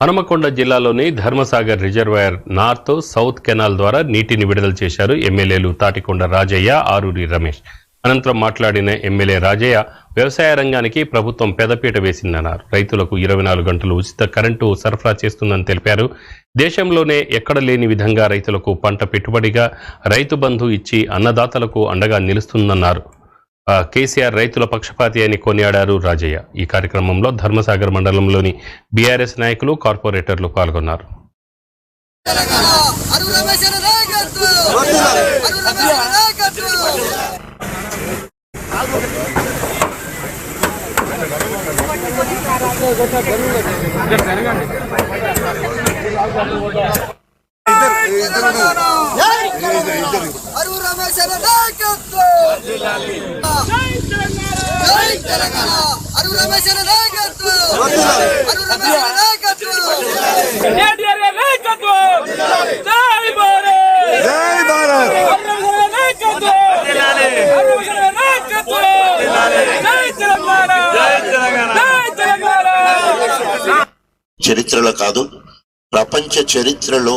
హనుమకొండ జిల్లాలోని Dharmasagar reservoir north south canal ద్వారా నీటిని విడుదల చేశారు ఎమ్మెల్యేలు తాటికొండ రాజయ్య, ఆరూరి రమేష్. అనంతరం మాట్లాడిన ఎమ్మెల్యే రాజయ్య వ్యవసాయ రంగానికి ప్రభుత్వం పెదపీట వేసిందన్నారు. రైతులకు 24 గంటలు ఉచిత కరెంటు సరఫరా చేస్తుందని తెలిపారు. దేశంలోనే ఎక్కడ లేని విధంగా రైతులకు పంట పెట్టుబడిగా రైతు బంధు ఇచ్చి అన్నదాతలకు అండగా నిలుస్తుందన్నారు. కేసీఆర్ రైతుల పక్షపాతి అని కొనియాడారు రాజయ్య. ఈ కార్యక్రమంలో ధర్మసాగర్ మండలంలోని బీఆర్ఎస్ నాయకులు, కార్పొరేటర్లు పాల్గొన్నారు. చరిత్రలో కాదు, ప్రపంచ చరిత్రలో